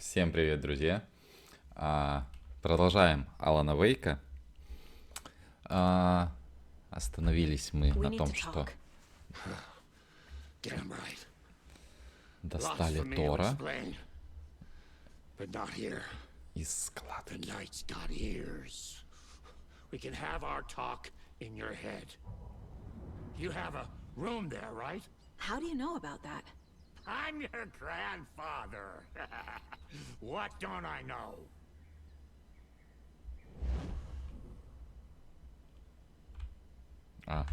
Всем привет, друзья! Продолжаем Алана Вейка. Остановились мы на том, что достали Тора из складки. How do you know about that? I'm your grandfather. What don't I know?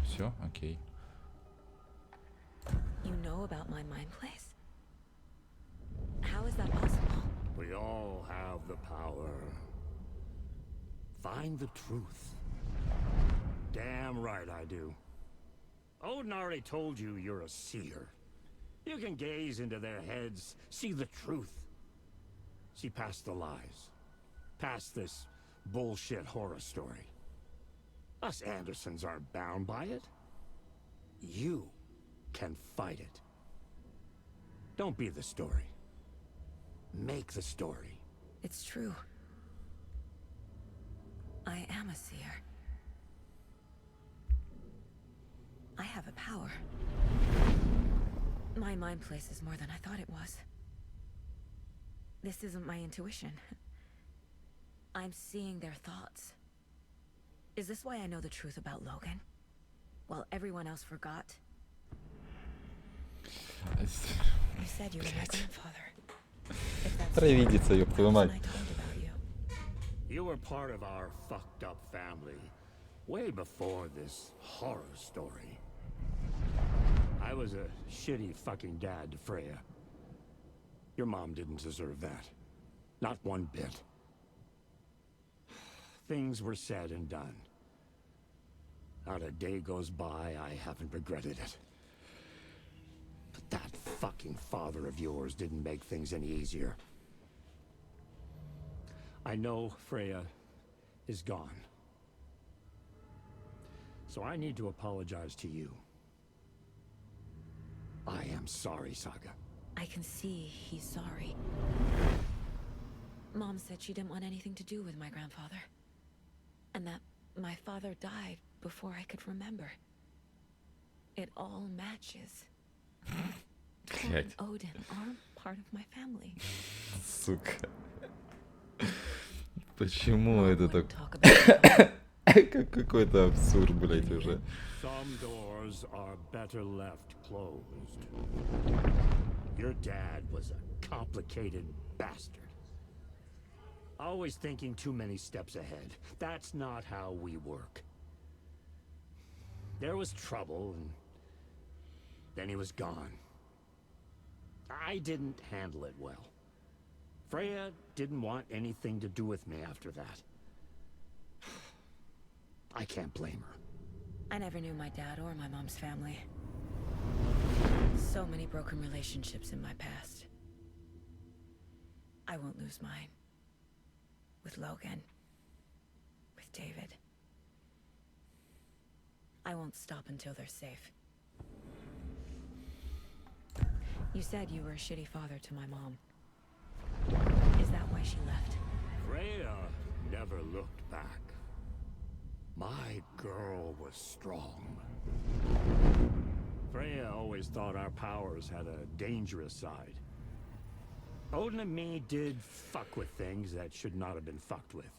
Все, окей. You know about my mind place? How is that possible? We all have the power. Find the truth. Damn right I do. Odin already told you you're a seer. You can gaze into their heads, see the truth. See past the lies. Past this bullshit horror story. Us Andersons aren't bound by it. You can fight it. Don't be the story. Make the story. It's true. I am a seer. I have a power. My mind place is more than I thought it was. This isn't my intuition. I'm seeing their thoughts. Is this why I know the truth about Logan? While everyone else forgot? You said you were my grandfather. If that's Провидица, ёб твою what мать. I told about you. You were part of our fucked up family way before this horror story. I was a shitty fucking dad to Freya. Your mom didn't deserve that. Not one bit. Things were said and done. Not a day goes by I haven't regretted it. But that fucking father of yours didn't make things any easier. I know Freya is gone. So I need to apologize to you. I am sorry, Saga. I can see he's sorry. Mom said she didn't want anything to do with my grandfather. And that my father died before I could remember. It all matches. Thor and Блять, Odin are part of my family. сука. Почему Mom это wouldn't так? talk about it. Как какой-то абсурд, блять, уже. Some doors are better left closed. Your dad was a complicated bastard. Always thinking too many steps ahead. That's not how we work. There was trouble, and then he was gone. I didn't handle it well. Freya didn't want anything to do with me after that. I can't blame her. I never knew my dad or my mom's family. So many broken relationships in my past. I won't lose mine. With Logan. With David. I won't stop until they're safe. You said you were a shitty father to my mom. Is that why she left? Freya never looked back. My girl was strong. Freya always thought our powers had a dangerous side. Odin and me did fuck with things that should not have been fucked with.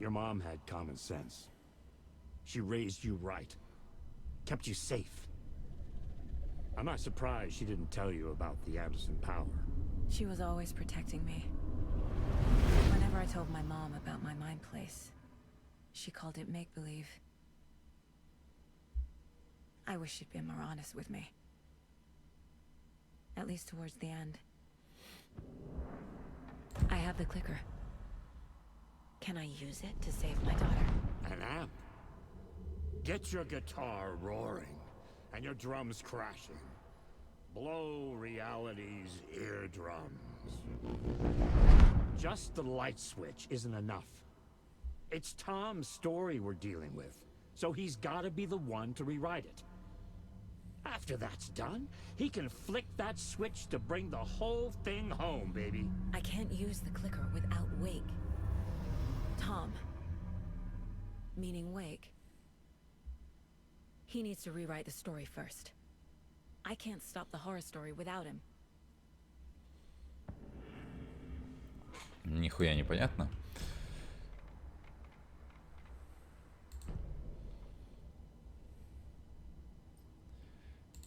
Your mom had common sense. She raised you right. Kept you safe. I'm not surprised she didn't tell you about the Anderson power. She was always protecting me. Whenever I told my mom about my mind place, she called it make-believe. I wish she'd been more honest with me. At least towards the end. I have the clicker. Can I use it to save my daughter? An amp. Get your guitar roaring and your drums crashing. Blow reality's eardrums. Just the light switch isn't enough. It's Tom's story we're dealing with, so he's gotta be the one to rewrite it. After that's done, he can flick that switch to bring the whole thing home, baby. I can't use the clicker without Wake. Tom. Meaning Wake. He needs to rewrite the story first. I can't stop the horror story without him. Нихуя не понятно.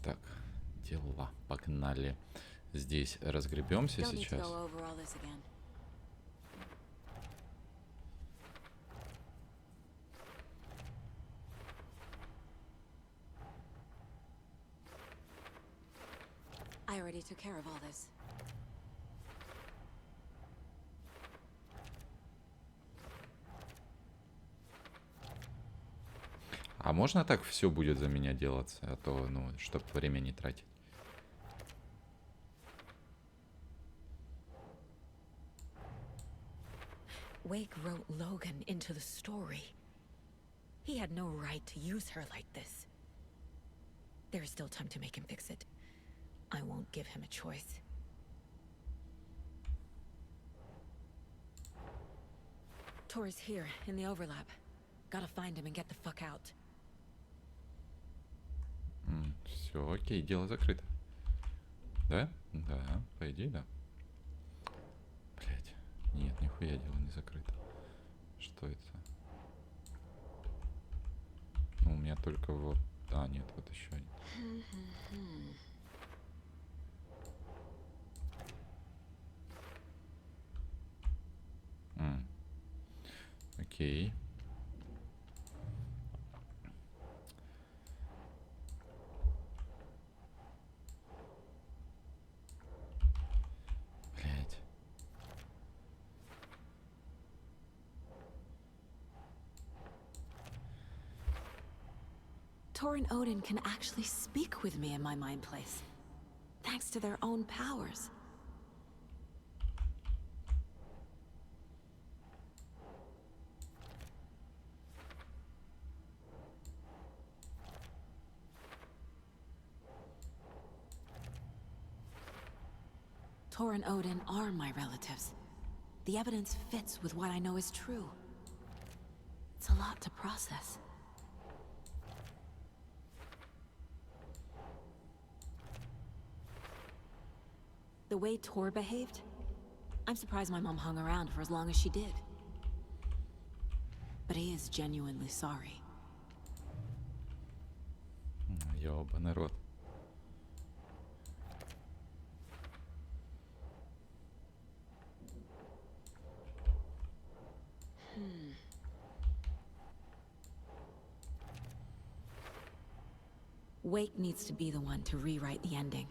Так, дела, погнали. Здесь разгребемся Don't need to сейчас. go over all this again. I already took care of all this. А можно так все будет за меня делаться, а то, ну, чтоб время не тратить. Wake wrote Logan into the story. He had no right to use her like this. There is still time to make him fix it. I won't give him a choice. Tor's here, in the overlap. Gotta find him and get the fuck out. Все, окей, дело закрыто. Да? Да, по идее, да. Блять. Нет, нихуя дело не закрыто. Что это? Ну, у меня только вот... А, нет, вот еще один. Окей. Блять. Tor and Odin can actually speak with me in my mind place. Thanks to their own powers. Tor and Odin are my relatives. The evidence fits with what I know is true. It's a lot to process. The way Tor behaved, I'm surprised my mom hung around for as long as she did. But he is genuinely sorry. Ёбаный рот. Wake needs to be the one to rewrite the ending.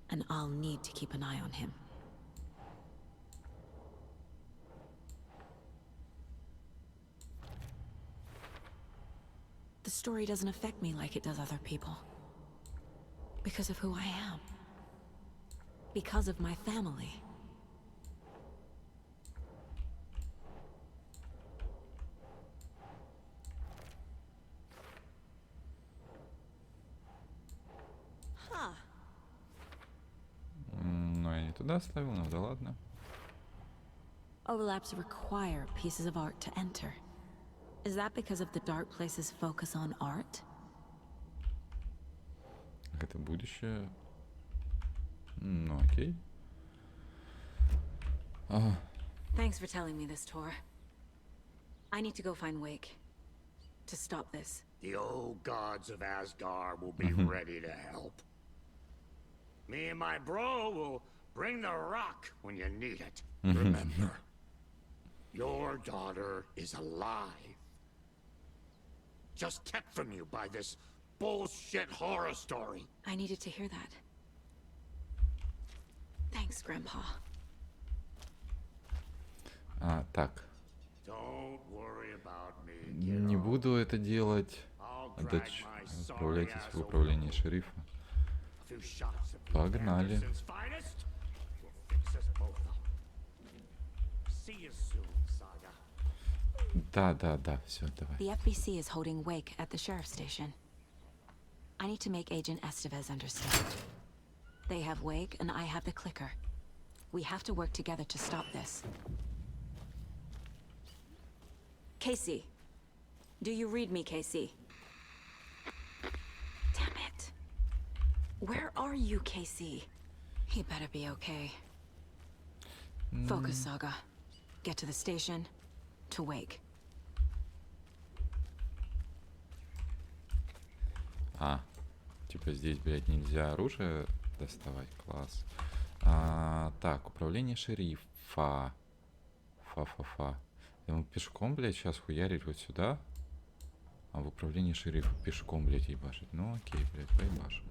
And I'll need to keep an eye on him. The story doesn't affect me like it does other people. Because of who I am. Because of my family. Huh. Ну, я не туда ставил, ну да ладно. Overlaps require pieces of art to enter. Is that because of the dark place's focus on art? Это будущее. Ну, окей. Thanks for telling me this, Tor. I need to go find Wake. To stop this. The old gods of Asgard will be ready to help. Me and my bro will bring the rock when you need it. Remember, your daughter is alive. Just kept from you by this bullshit horror story. I needed to hear that. Thanks, Grandpa. Так. Don't worry about me. Не буду это делать. Отправляйтесь в управление шерифа. Погнали. Да, все, давай. The FBC is holding Wake at the sheriff's station. I need to make Agent Estevez understand. They have Wake, and I have the clicker. We have to work together to stop this. Casey. Do you read me, Casey? Damn it. Where are you, Casey? He better be okay. Focus, Saga. Get to the station. To Wake. А, типа здесь, блядь, нельзя оружие доставать. Класс. Так, управление шерифа. Фа-фа-фа. Ему пешком, блядь, сейчас хуярить вот сюда. А в управлении шерифа пешком, блядь, ебашить. Ну окей, блядь, поебашим.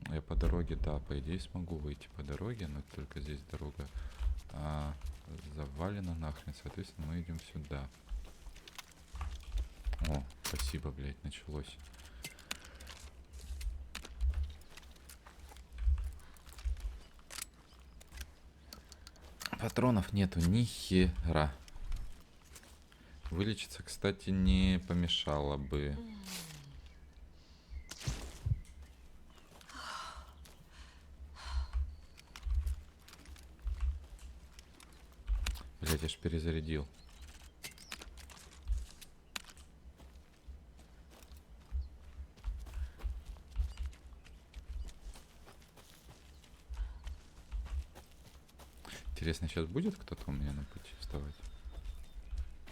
Я по дороге, да, по идее смогу выйти по дороге, но только здесь дорога завалена нахрен. Соответственно, мы идем сюда. О, спасибо, блядь, началось. Патронов нету ни хера. Вылечиться, кстати, не помешало бы. Блять, я ж перезарядил. Интересно, сейчас будет кто-то у меня на пути вставать?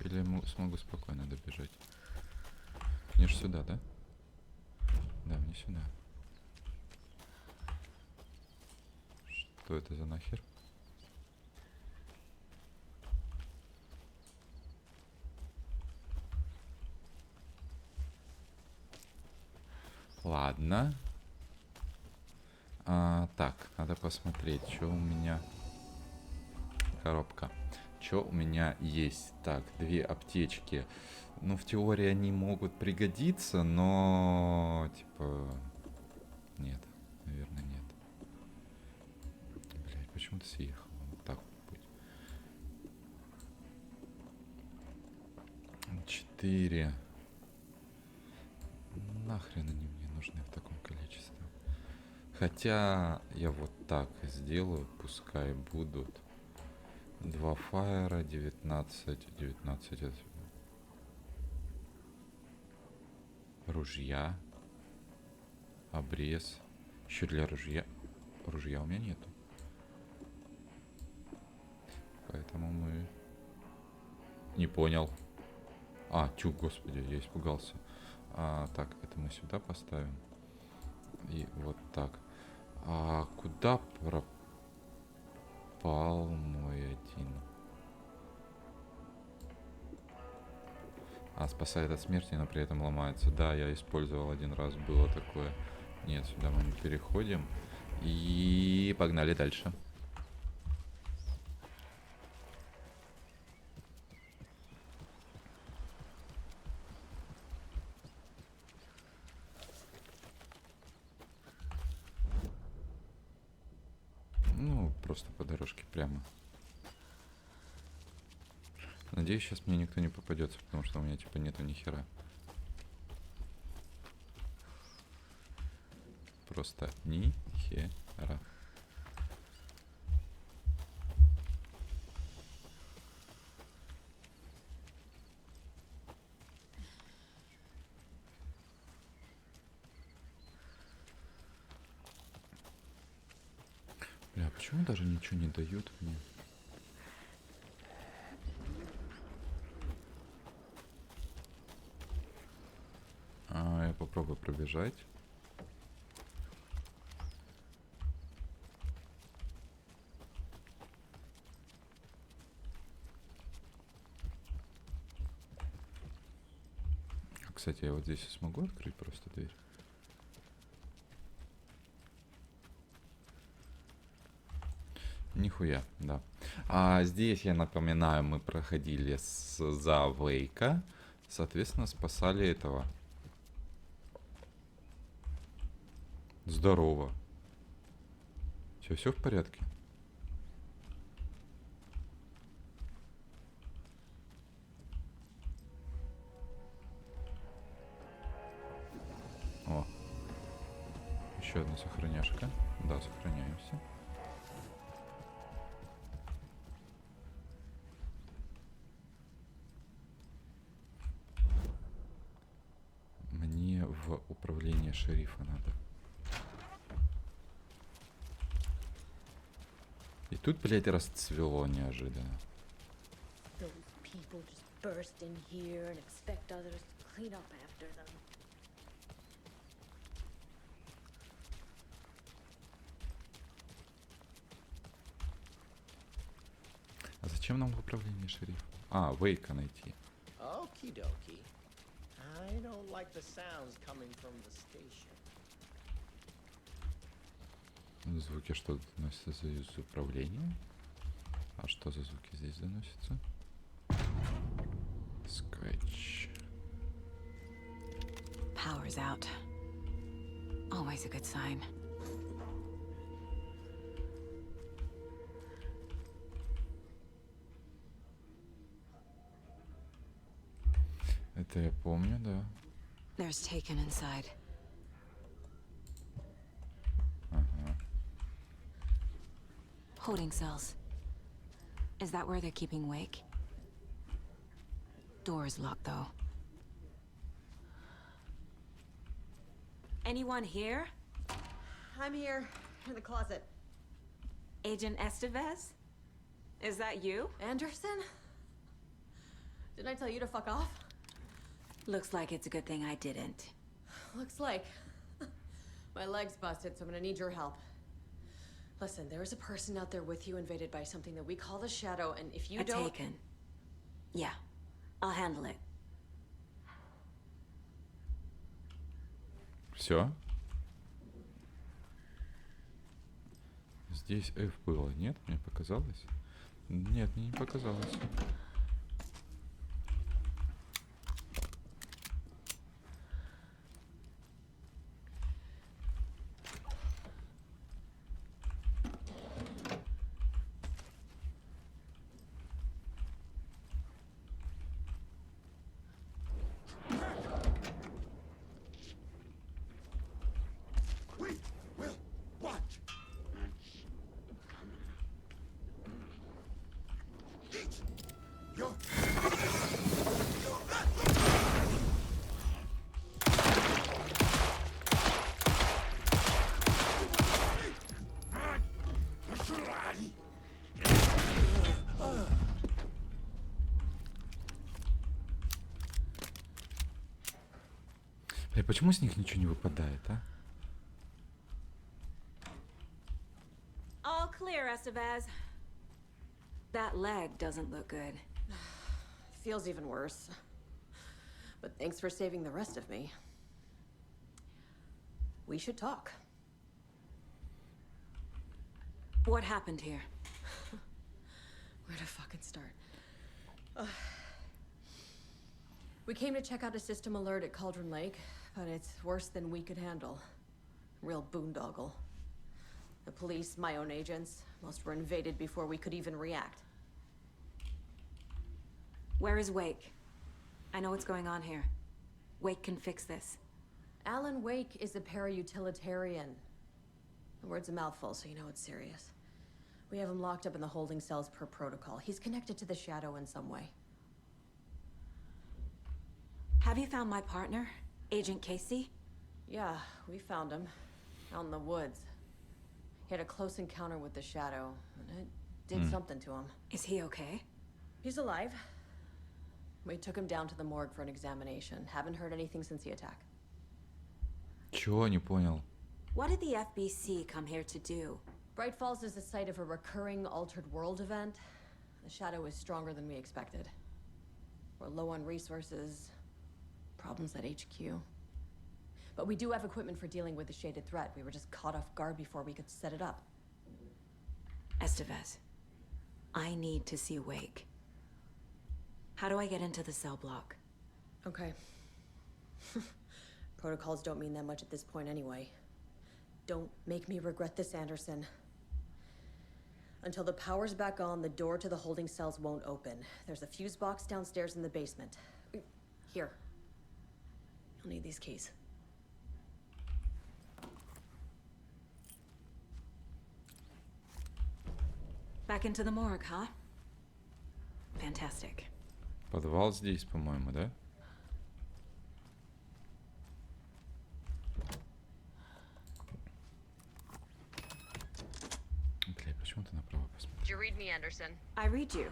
Или смогу спокойно добежать? Мне же сюда, да? Да, мне сюда. Что это за нахер? Ладно. Так, надо посмотреть, что у меня... Коробка. Что у меня есть? Так, 2 аптечки. Ну, в теории они могут пригодиться, но... Типа... Нет. Наверное, нет. Блять, почему ты съехал? Вот так вот будет. 4. Нахрен они мне нужны в таком количестве? Хотя я вот так сделаю, пускай будут. 2 фаера, 19 ружья, обрез. Еще для ружья. Ружья у меня нету. Поэтому мы... Не понял. Тю, господи, я испугался. Так, это мы сюда поставим. И вот так. Куда пропал мой один? Спасает от смерти, но при этом ломается. Да, я использовал один раз, было такое. Нет, сюда мы не переходим. И погнали дальше. Ну, просто по дорожке прямо. Надеюсь, сейчас мне никто не попадется, потому что у меня типа нету ни хера. Просто ни хера. Бля, почему даже ничего не дают мне? Я попробую пробежать. Кстати, я вот здесь смогу открыть просто дверь? Нихуя, да. Здесь, я напоминаю, мы проходили за Вейка. Соответственно, спасали этого. Здорово. Все в порядке? О, Еще одна сохраняшка. Да, сохраняемся. Мне в управление шерифа надо. И тут, блядь, расцвело неожиданно. Those people just burst in here and expect others to clean up after them. А зачем нам в управление шерифа? А, Вейка найти. Okie dokie. I don't like the sounds coming from the station. Звуки что доносятся из управления? А что за звуки здесь доносятся? Скреч. Power's out. Always a good sign. Это я помню, да. There's Taken inside. Ага. Holding cells. Is that where they're keeping Wake? Door is locked, though. Anyone here? I'm here, in the closet. Agent Estevez? Is that you? Anderson? Didn't I tell you to fuck off? Looks like it's a good thing I didn't. Looks like. My leg's busted, so I'm gonna need your help. Listen, there is a person out there with you invaded by something that we call the Shadow, and if you don't... Taken. Yeah, I'll handle it. Все. Здесь F было, нет? Мне показалось? Нет, мне не показалось. Почему с них ничего не выпадает, а? All clear, Estevez. That leg doesn't look good. Feels even worse. But thanks for saving the rest of me. We should talk. What happened here? Where to fucking start? We came to check out a system alert at Cauldron Lake, but it's worse than we could handle. Real boondoggle. The police, my own agents, most were invaded before we could even react. Where is Wake? I know what's going on here. Wake can fix this. Alan Wake is a para-utilitarian. The word's a mouthful, so you know it's serious. We have him locked up in the holding cells per protocol. He's connected to the Shadow in some way. Have you found my partner, Agent Casey? Yeah, we found him. Out in the woods. He had a close encounter with the Shadow, and it did something to him. Is he okay? He's alive. We took him down to the morgue for an examination. Haven't heard anything since the attack. Чего, не понял? What did the FBC come here to do? Bright Falls is the site of a recurring Altered World event. The Shadow is stronger than we expected. We're low on resources. Problems at HQ. But we do have equipment for dealing with the shaded threat. We were just caught off guard before we could set it up. Estevez, I need to see Wake. How do I get into the cell block? Okay. Protocols don't mean that much at this point anyway. Don't make me regret this, Anderson. Until the power's back on, the door to the holding cells won't open. There's a fuse box downstairs in the basement. Here. You'll need these keys. Back into the morgue, huh? Fantastic. Подвал здесь, по-моему, да? Бля, почему ты направо посмотрел? Did you read me, Anderson? I read you.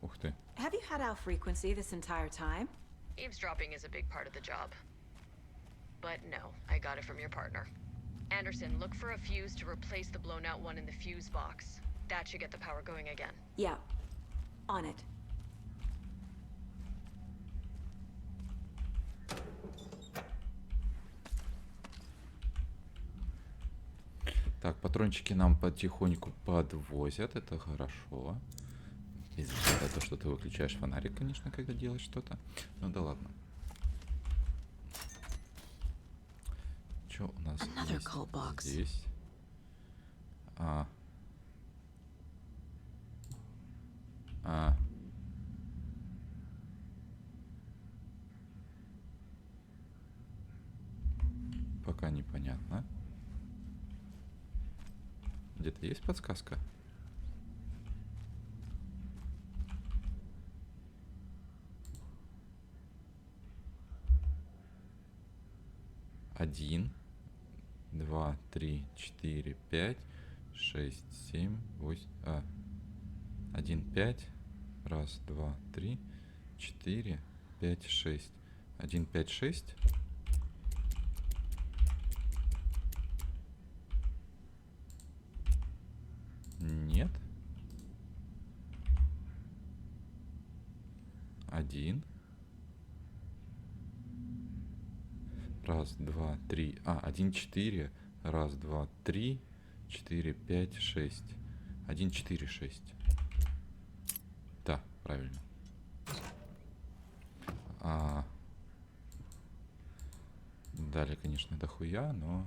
Ух ты. Have you had our frequency this entire time? Eavesdropping is a big part of the job. But no, I got it from your partner. Anderson, look for a fuse to replace the blown out one in the fuse box. That should get the power going again. Yeah. On it. Так, патрончики нам потихоньку подвозят, это хорошо. Из-за того, что ты выключаешь фонарик, конечно, когда делаешь что-то. Ну да ладно. Что у нас Another call box. здесь? Пока непонятно. Где-то есть подсказка? Один, 2, 3, 4, 5, 6, 7, 8, 1, 5, раз, 2, 3, 4, 5, 6, 1, 5, 6. Нет. 1. Раз, два, три. 1, 4. Раз, два, 3, 4, 5, 6. 1, 4, 6. Да, правильно. Далее, конечно, дохуя, но...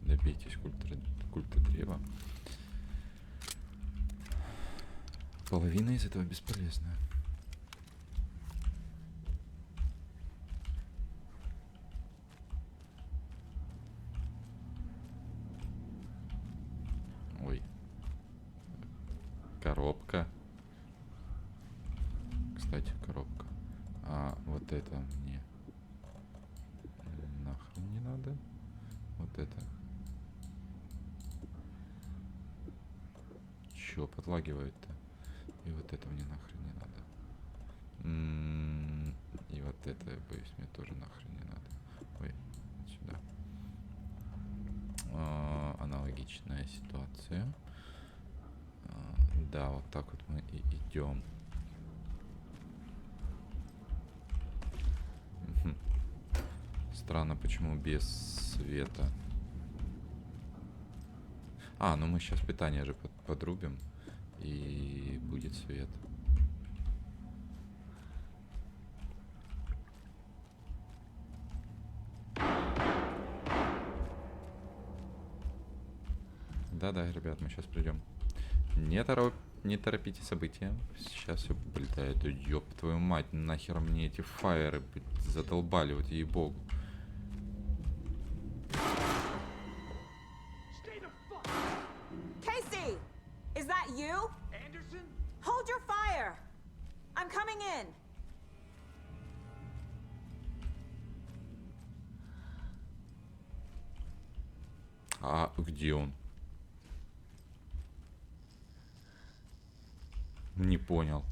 Добейтесь культа древа. Половина из этого бесполезна. Ой. Коробка. Кстати, коробка. Вот это мне нахрен не надо. Вот это. Чё подлагивает-то? И вот это мне нахрен не надо. И вот это, я боюсь, мне тоже нахрен не надо. Ой, сюда. Аналогичная ситуация. Да, вот так вот мы и идем. Странно, почему без света. Ну мы сейчас питание же подрубим, и будет свет. Да-да, ребят, мы сейчас придем. Не торопите события. Сейчас все вылетает. Ёб твою мать, нахер мне эти фаеры, блядь, задолбали, вот ей-богу. Casey! Is that you? Anderson? Hold your fire! I'm coming in! Где он? Не понял.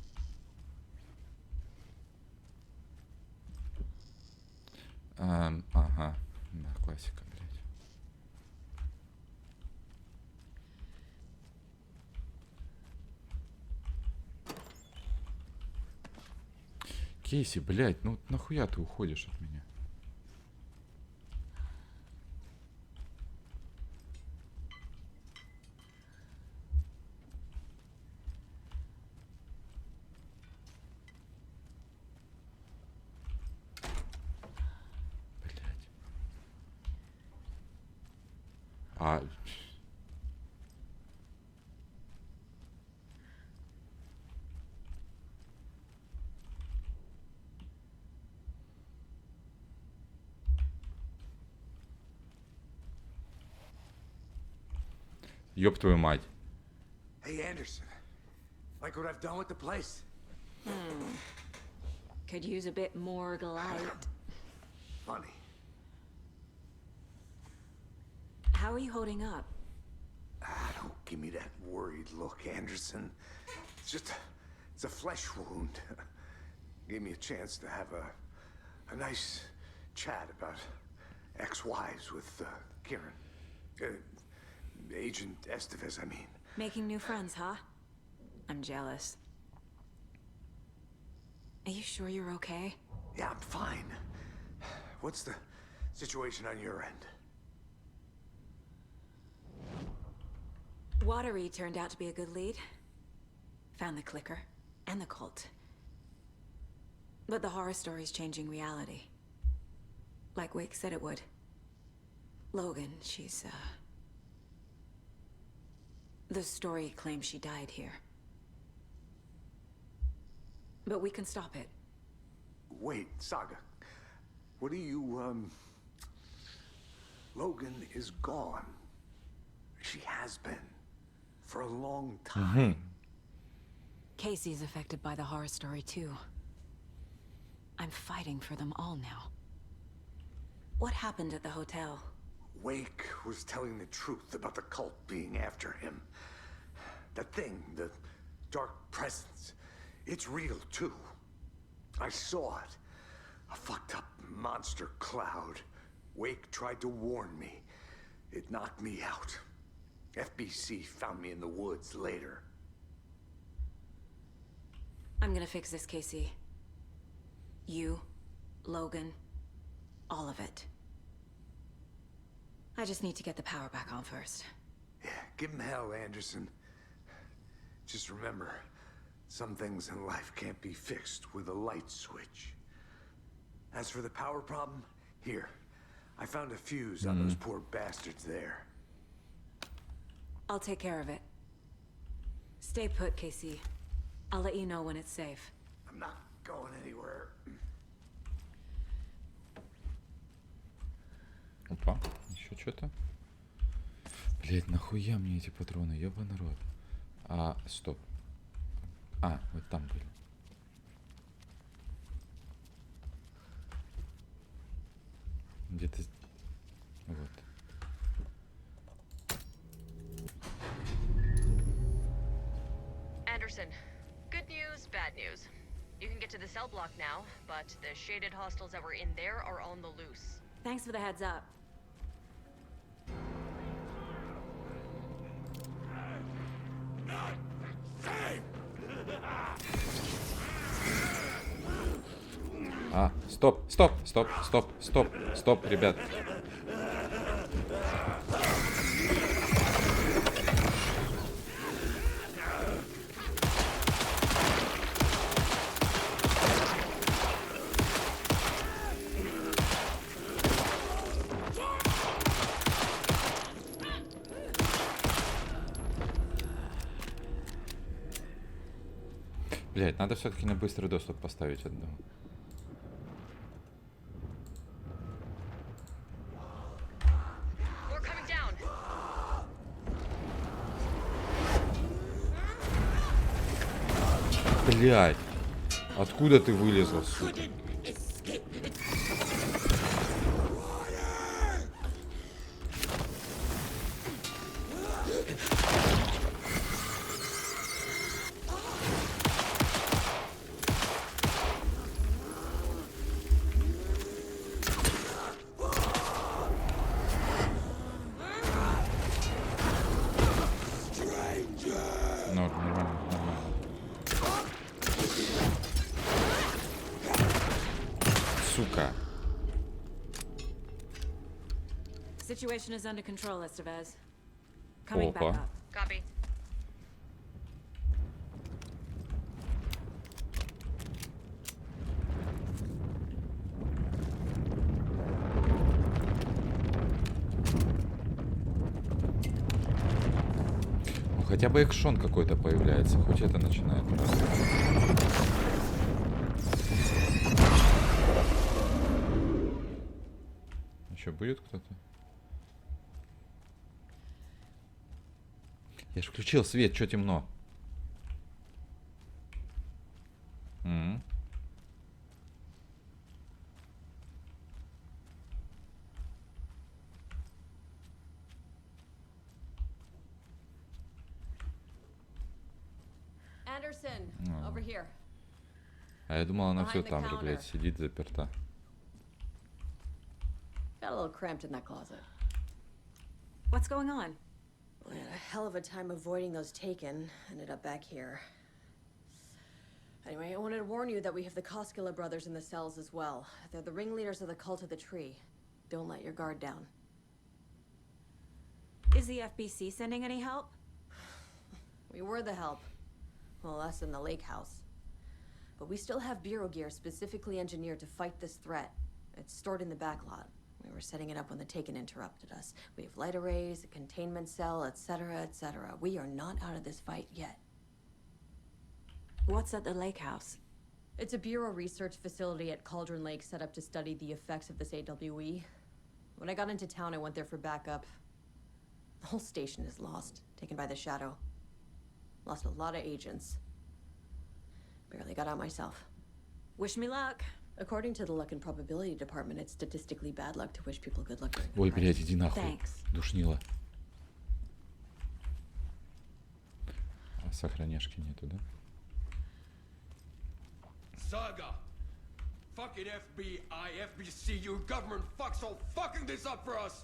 Ага. Да, классика, блядь. Кейси, блядь, ну нахуя ты уходишь от меня? Блядь. Ёб твою мать. Hey, Anderson. Like what I've done with the place? Could use a bit more light. Funny. How are you holding up? Don't give me that worried look, Anderson. It's a flesh wound. Gave me a chance to have a nice chat about ex-wives with Kieran. Agent Estevez, I mean. Making new friends, huh? I'm jealous. Are you sure you're okay? Yeah, I'm fine. What's the situation on your end? Watery turned out to be a good lead. Found the clicker and the cult. But the horror story's changing reality. Like Wake said it would. Logan, she's, the story claims she died here. But we can stop it. Wait, Saga. What do you, Logan is gone. She has been. For a long time. Casey's affected by the horror story, too. I'm fighting for them all now. What happened at the hotel? Wake was telling the truth about the cult being after him. That thing, the dark presence, it's real too. I saw it. A fucked up monster cloud. Wake tried to warn me. It knocked me out. FBC found me in the woods later. I'm gonna fix this, Casey. You, Logan, all of it. I just need to get the power back on first. Yeah, give him hell, Anderson. Just remember, some things in life can't be fixed with a light switch. As for the power problem, here. I found a fuse on those poor bastards there. I'll take care of it. Stay put, Casey. I'll let you know when it's safe. I'm not going anywhere. Опа, еще что-то. Блять, нахуя мне эти патроны, ёбаный рот. Стоп. Вот там были. Где-то... Вот. Anderson, good news, bad news. You can get to the cell block now, but the shaded hostiles that were in there are on the loose. Thanks for the heads up. Стоп, ребят. Блять, надо все-таки на быстрый доступ поставить одну. We're coming down. Блять, откуда ты вылезла, сука? Сука. Situation is under control, Estevez. Coming back Опа. up. Copy. Ну, хотя бы экшон какой-то появляется, хоть это начинает. Еще будет кто-то? Я ж включил свет, что темно? Anderson, over here. А я думал, она все Behind the там же, блядь, counter. сидит заперта. Got a little cramped in that closet. What's going on? We had a hell of a time avoiding those taken. Ended up back here. Anyway, I wanted to warn you that we have the Koskela brothers in the cells as well. They're the ringleaders of the cult of the tree. Don't let your guard down. Is the FBC sending any help? We were the help. Well, us in the lake house. But we still have bureau gear specifically engineered to fight this threat. It's stored in the back lot. We were setting it up when the Taken interrupted us. We have light arrays, a containment cell, etc., etc. We are not out of this fight yet. What's at the lake house? It's a bureau research facility at Cauldron Lake set up to study the effects of this AWE. When I got into town, I went there for backup. The whole station is lost, taken by the Shadow. Lost a lot of agents. Barely got out myself. Wish me luck. According to the luck and probability department, it's statistically bad luck to wish people good luck. Ой, блядь, иди нахуй. Thanks. Душнило. А сохраняшки нету, да? Saga! Fucking FBI, FBC, your government fucks all fucking this up for us!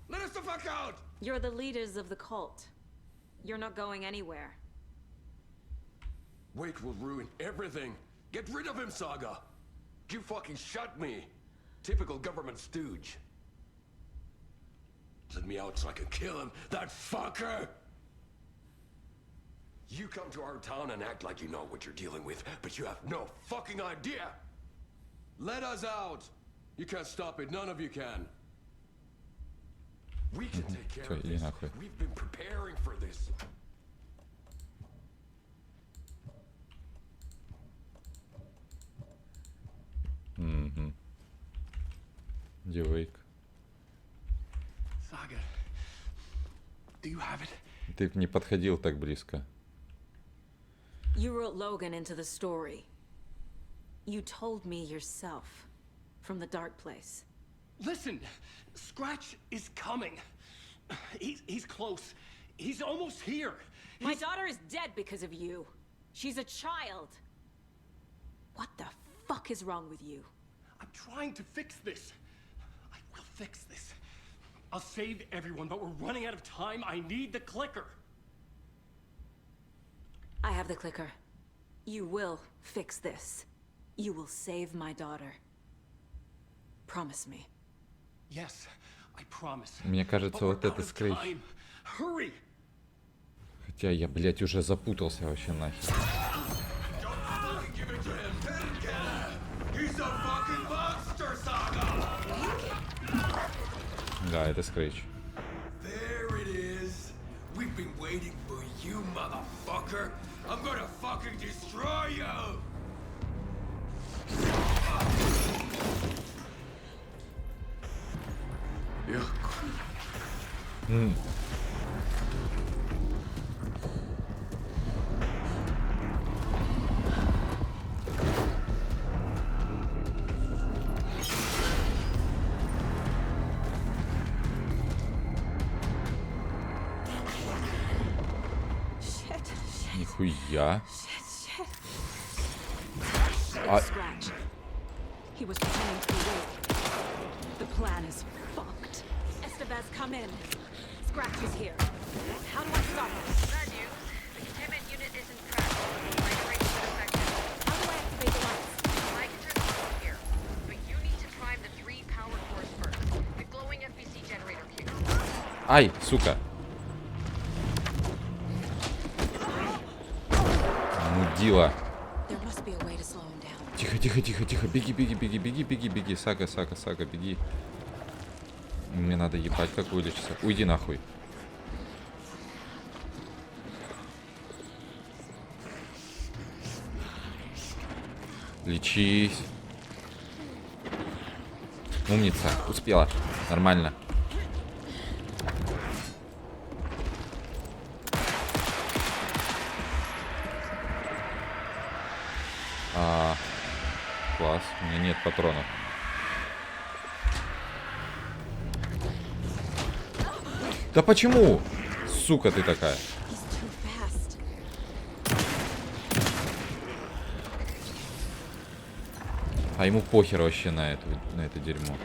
Let us the fuck out! You're the leaders of the cult. You're not going anywhere. Wake will ruin everything. Get rid of him, Saga! You fucking shut me! Typical government stooge. Let me out so I can kill him, that fucker! You come to our town and act like you know what you're dealing with, but you have no fucking idea! Let us out! You can't stop it, none of you can. We can take care of this. We've been preparing for this. Где Wake? Saga, do you have it? Ты не подходил так близко. You wrote Logan into the story. You told me yourself. From the dark place. Listen, Scratch is coming. He's close. He's almost here. My daughter is dead because of you. She's a child. What the fuck is wrong with you? I'm trying to fix this. I will fix this. I'll save everyone, but we're running out of time. I need the clicker. I have the clicker. You will fix this. You will save my daughter. Promise me. Yes, I promise. Мне кажется, вот это Скреч. Hurry! Хотя я, блядь, уже запутался вообще нахер. Да, это Скреч. There it is. We've been waiting for you, motherfucker. I'm gonna fucking destroy you. Нихуя. Shit. А... Scratch. He was pretending to be Wake. The plan is fucked. Estevez, come in. Scratch is here. How do I stop him? Bad news. The containment unit isn't prepped. Light arrays are affected. How do I activate the lights? I can turn them on here, but you need to prime the 3 power cores first. The glowing FBC generator cue. Ай, сука. Мудила. There must be a way to slow him down. Тихо. Беги. Сага, беги. Мне надо ебать как вылечиться. Уйди нахуй. Лечись. Умница. Успела. Нормально. Класс, у меня нет патронов. Да почему? Сука ты такая. He's too fast. А ему похер вообще на это дерьмо.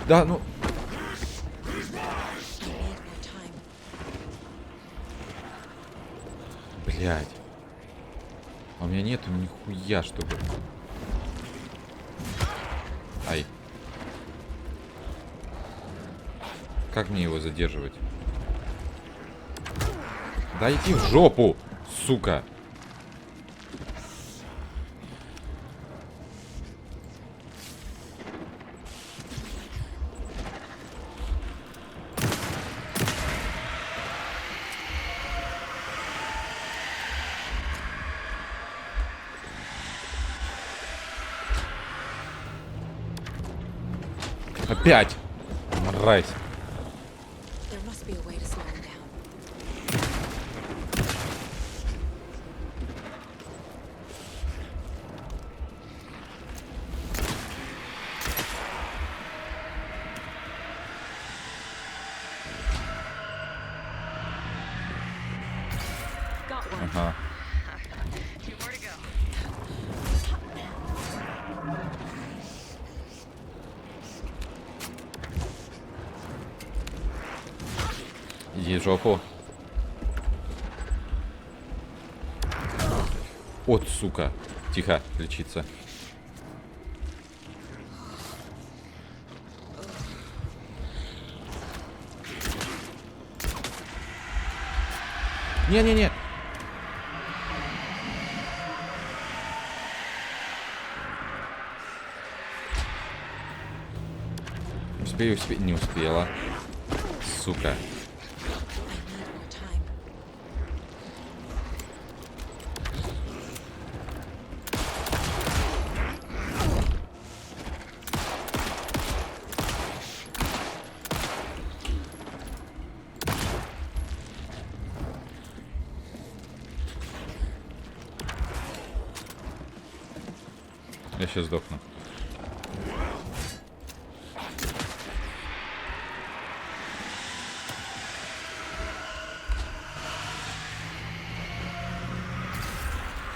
Да, ну... I need more time. Блядь. А у меня нету нихуя, чтобы... Ай. Как мне его задерживать? Да иди в жопу, сука. Опять! Мразь. There must be a way to slow him down. Got one. Ага. Two more to go. Иди в жопу. От, сука. Тихо, лечиться. Не-не-не. Успею, не успела. Сука. I need more time. Я сейчас сдохну.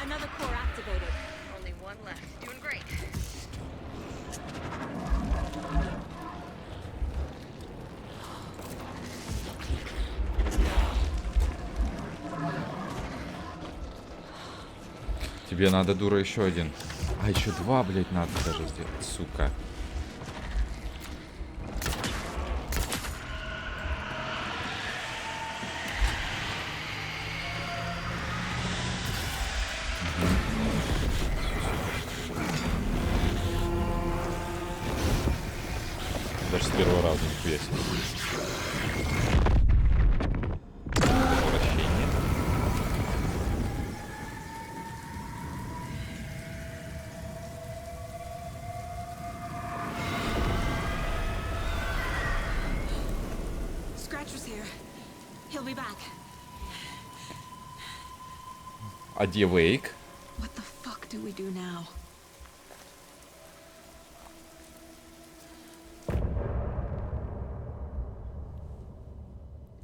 Another core activated. Only one left. Doing great. Тебе надо, дура, еще один. А еще два, блядь, надо даже сделать, сука. Даже с первого раза, нихуя себе. Возвращение. Scratch was here. He'll be back. А где Wake? What the fuck do we do now?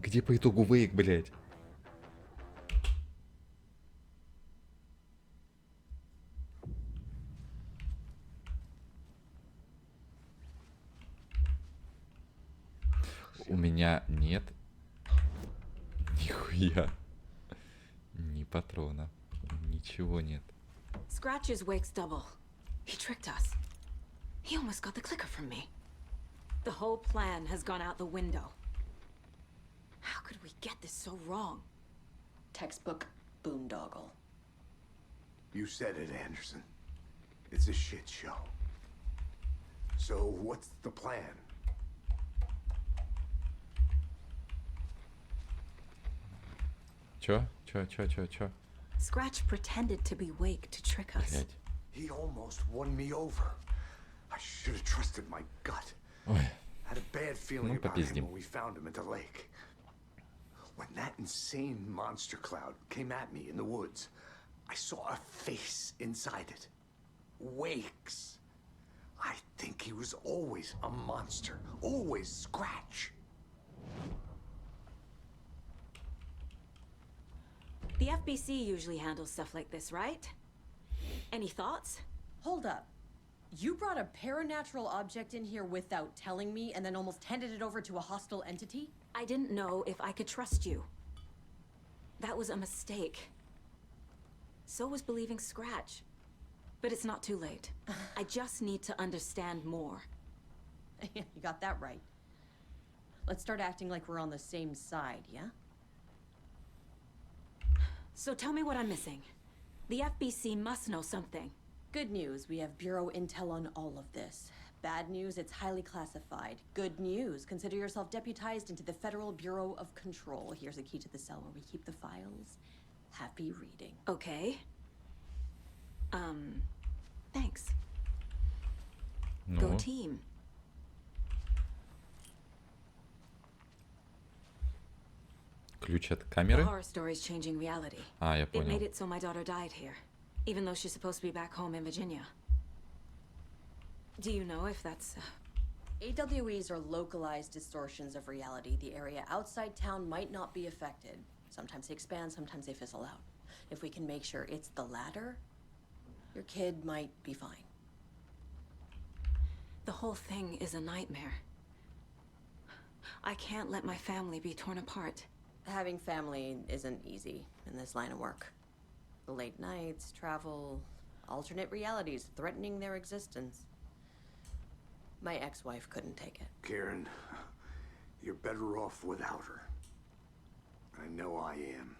Где по итогу Wake, блядь? У меня нет нихуя. Ни патрона. Ничего нет. Scratch is Wake's double. He tricked us. He almost got the clicker from me. The whole plan has gone out the window. How could we get this so wrong? Textbook boondoggle. You said it, Anderson. It's a shit show. So what's the plan? Чё? Scratch pretended to be Wake to trick us. Блядь. He almost won me over. I should have trusted my gut. Ой. Had a bad feeling Ну, about him попиздим. when we found him at the lake. When that insane monster cloud came at me in the woods, I saw a face inside it. Wake's. I think he was always a monster. Always Scratch. The FBC usually handles stuff like this, right? Any thoughts? Hold up. You brought a paranatural object in here without telling me and then almost handed it over to a hostile entity? I didn't know if I could trust you. That was a mistake. So was believing Scratch. But it's not too late. I just need to understand more. You got that right. Let's start acting like we're on the same side, yeah? So tell me what I'm missing. The FBC must know something. Good news, we have Bureau intel on all of this. Bad news, it's highly classified. Good news, consider yourself deputized into the Federal Bureau of Control. Here's a key to the cell where we keep the files. Happy reading. Okay. Thanks. Go Ну, team. ключ от The камеры. horror story's changing reality. А, я It made понял. it so my daughter died here, even though she's supposed to be back home in Virginia. Do you know if that's... AWEs are localized distortions of reality. The area outside town might not be affected. Sometimes they expand, sometimes they fizzle out. If we can make sure it's the latter, your kid might be fine. The whole thing is a nightmare. I can't let my family be torn apart. Having family isn't easy in this line of work. The late nights, travel, alternate realities threatening their existence. My ex-wife couldn't take it. Karen, you're better off without her. I know I am.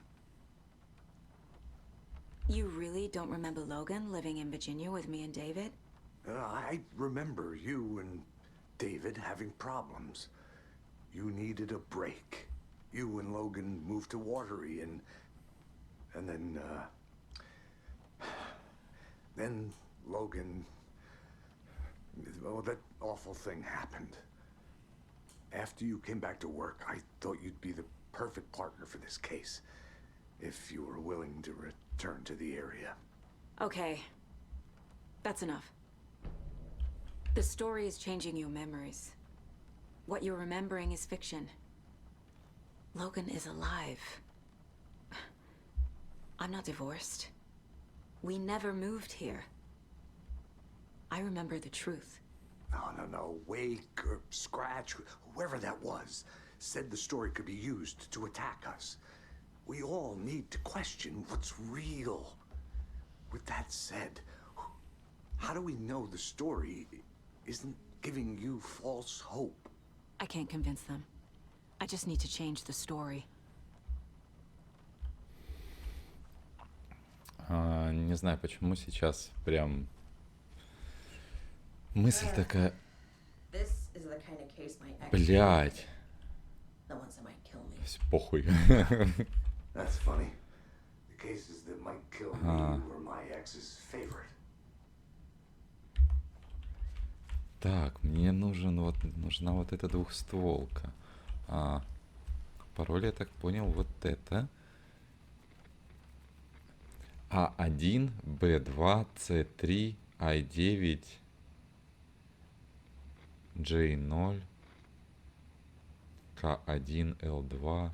You really don't remember Logan living in Virginia with me and David? I remember you and David having problems. You needed a break. You and Logan moved to Watery and then Logan, well, that awful thing happened. After you came back to work, I thought you'd be the perfect partner for this case, if you were willing to return to the area. Okay. That's enough. The story is changing your memories. What you're remembering is fiction. Logan is alive. I'm not divorced. We never moved here. I remember the truth. No. Wake or Scratch, whoever that was, said the story could be used to attack us. We all need to question what's real. With that said, how do we know the story isn't giving you false hope? I can't convince them. I just need to change the story. Не знаю, почему сейчас прям мысль такая, This is the kind of case my ex. блядь, The ones that might kill me. похуй. That's funny. The cases that might kill me were my ex's favorite. Так, мне нужна вот эта двухстволка. Пароль, я так понял, вот это. А1, Б2, С3, I9, J0, К1, Л2.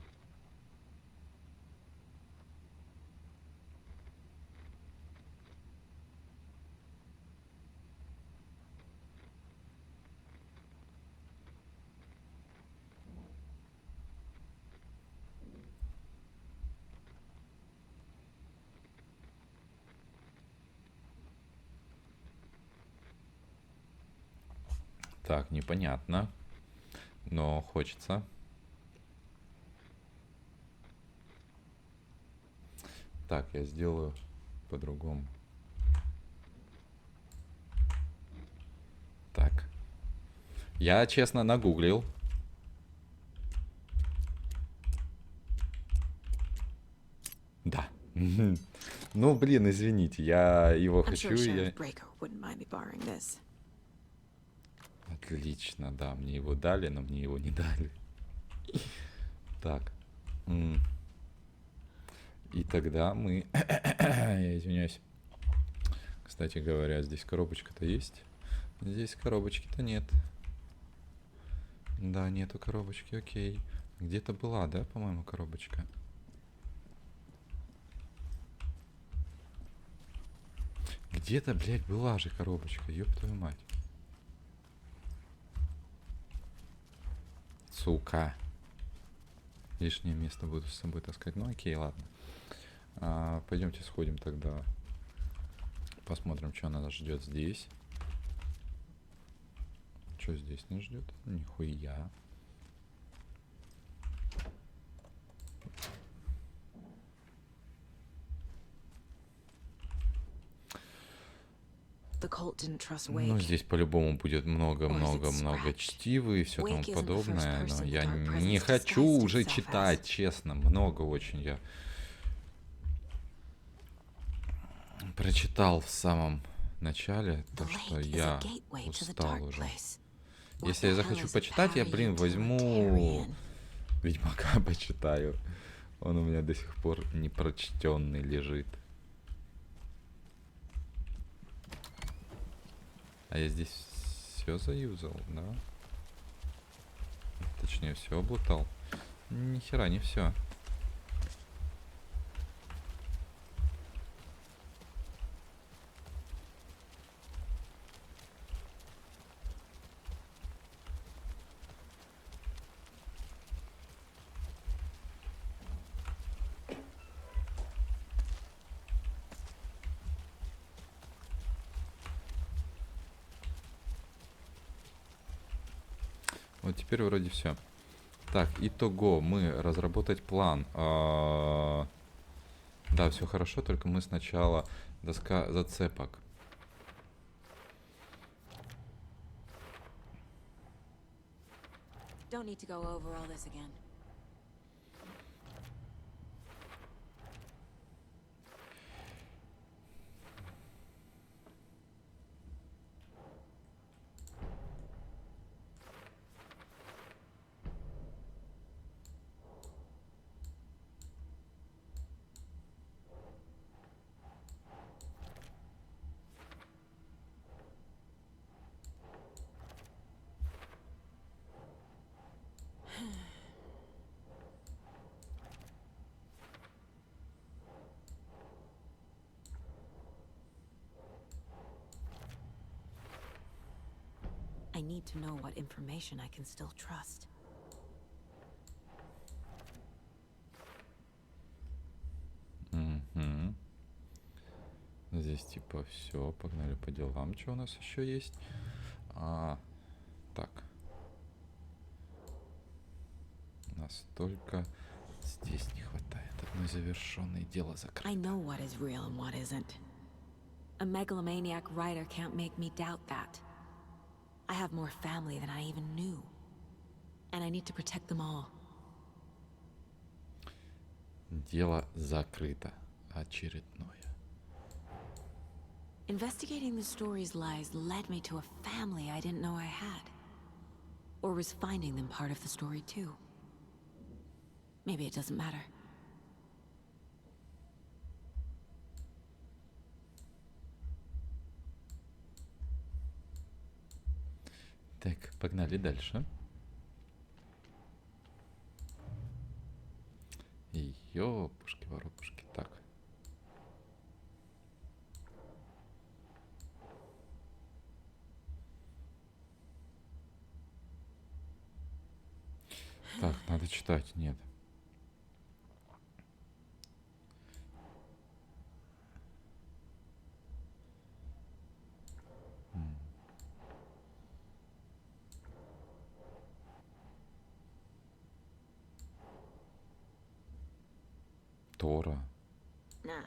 Так, непонятно, но хочется. Так, я сделаю по-другому. Так. Я, честно, нагуглил. Да. Ну, блин, извините, я его I'm хочу. sure Sheriff Breaker wouldn't mind me borrowing this. Отлично, да, мне его дали, но мне его не дали. Так. И тогда мы... Я извиняюсь. Кстати говоря, здесь коробочка-то есть? Здесь коробочки-то нет. Да, нету коробочки, окей. Где-то была, да, по-моему, коробочка? Где-то, блядь, была же коробочка, ёб твою мать. Сука. Лишнее место буду с собой таскать. Ну окей, ладно. Пойдемте сходим тогда. Посмотрим, что нас ждет здесь. Что здесь нас ждет? Нихуя. Ну, здесь по-любому будет много-много-много чтива и все тому подобное. Но я не хочу уже читать, честно. Много очень я прочитал в самом начале, то, что я устал уже. Если я захочу почитать, я, блин, возьму Ведьмака почитаю. Он у меня до сих пор непрочтенный лежит. А я здесь все заюзал, да? Точнее, все облутал. Ни хера не все. Вот теперь вроде все. Так, итого мы разработать план. Да, все хорошо, только мы сначала доска зацепок. Don't need to go over all this again. I need to know what information I can still trust. Угу. Здесь типа все, погнали по делам. Что у нас еще есть? Так. Настолько здесь не хватает одной завершенной, дело закрыто. I know what is real and what isn't. A megalomaniac writer can't make me doubt that. I have more family than I even knew. And I need to protect them all. Дело закрыто. Очередное. Investigating the story's lies led me to a family I didn't know I had. Or was finding them part of the story too. Maybe it doesn't matter. Так, погнали дальше. Ёпушки-воропушки. Так. Так, надо читать. Нет. Тора. Nah.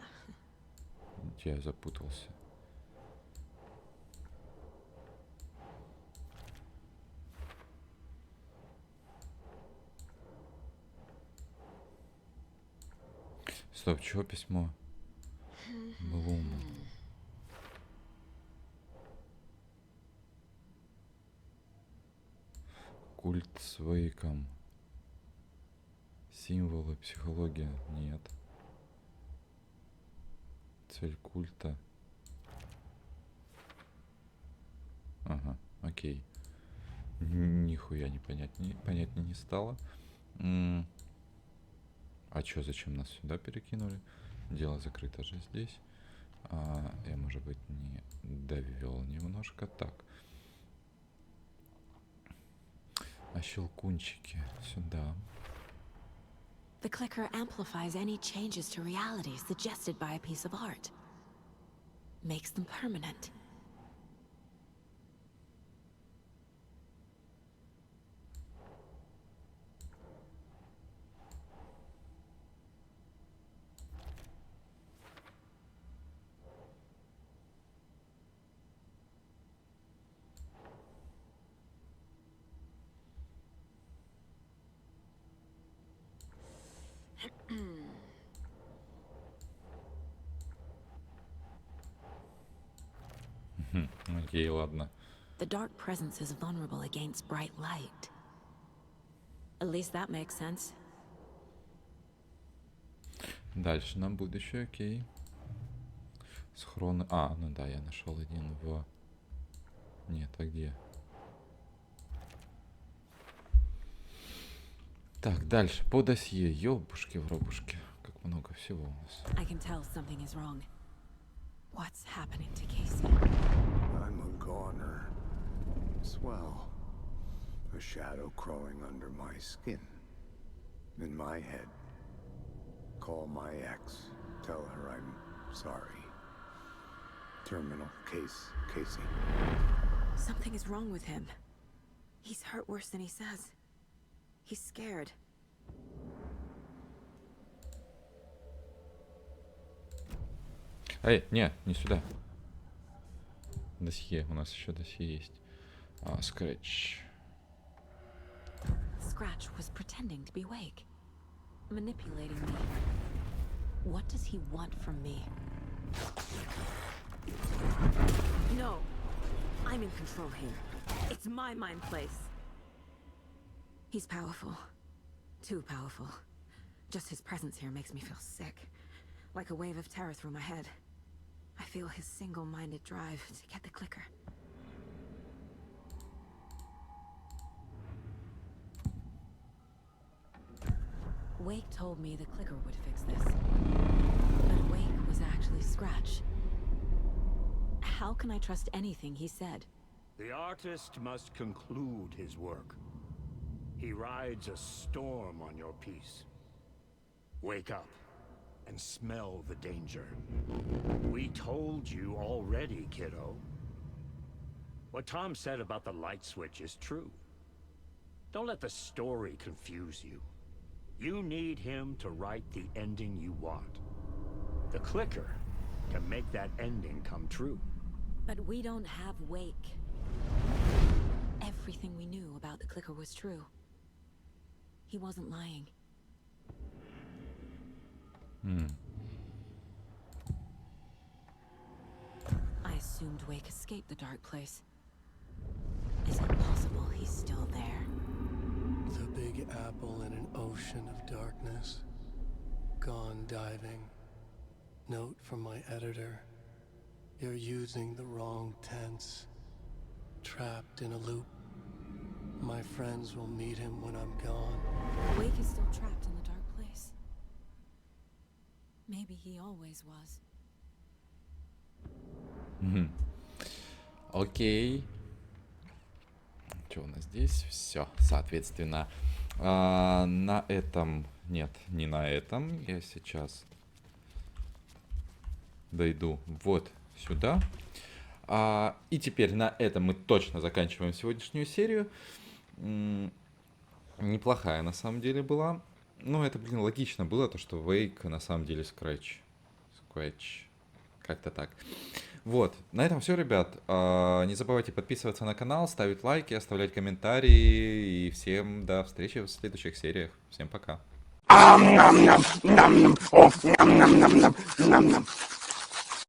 Я запутался. Стоп, чего письмо? Блума. Культ с Вейком. Символы, психология. Нет. Цель культа. Ага, окей. Нихуя понятнее не стало. А чё, зачем нас сюда перекинули? Дело закрыто же здесь. Я, может быть, не довел немножко. Так. А щелкунчики сюда. The clicker amplifies any changes to reality suggested by a piece of art. Makes them permanent. Окей, ладно. The dark presence is vulnerable against bright light. At least that makes sense. Дальше на будущее, окей. Схроны. Ну да, я нашел один в... Нет, а где? Так, дальше. По досье. Ёбушки-вробушки. Как много всего у нас. I can tell something is wrong. What's happening to Casey? I'm a goner. Swell. A shadow crawling under my skin. In my head. Call my ex. Tell her I'm sorry. Terminal case, Casey. Something is wrong with him. He's hurt worse than he says. He's scared. Эй, не сюда. Досье. У нас еще досье есть. Скреч. Scratch was pretending to be Wake. Manipulating me. What does he want from me? No. I'm in control here. It's my mind place. He's powerful. Too powerful. Just his presence here makes me feel sick. Like a wave of terror through my head. I feel his single-minded drive to get the clicker. Wake told me the clicker would fix this. But Wake was actually Scratch. How can I trust anything he said? The artist must conclude his work. He rides a storm on your piece. Wake up and smell the danger. We told you already, kiddo. What Tom said about the light switch is true. Don't let the story confuse you. You need him to write the ending you want. The clicker can make that ending come true. But we don't have Wake. Everything we knew about the clicker was true. He wasn't lying. I assumed Wake escaped the dark place. Is it possible he's still there? The Big Apple in an ocean of darkness. Gone diving. Note from my editor. You're using the wrong tense. Trapped in a loop. My friends will meet him when I'm gone. Wake is still trapped in the dark place. Maybe he always was. Окей. Что у нас здесь? Все, соответственно. На этом... Нет, не на этом. Я сейчас дойду вот сюда. И теперь на этом мы точно заканчиваем сегодняшнюю серию. Неплохая на самом деле была. Ну, это, логично было, то, что Wake на самом деле Скреч. Как-то так. Вот, на этом все, ребят. Не забывайте подписываться на канал, ставить лайки, оставлять комментарии. И всем до встречи в следующих сериях. Всем пока.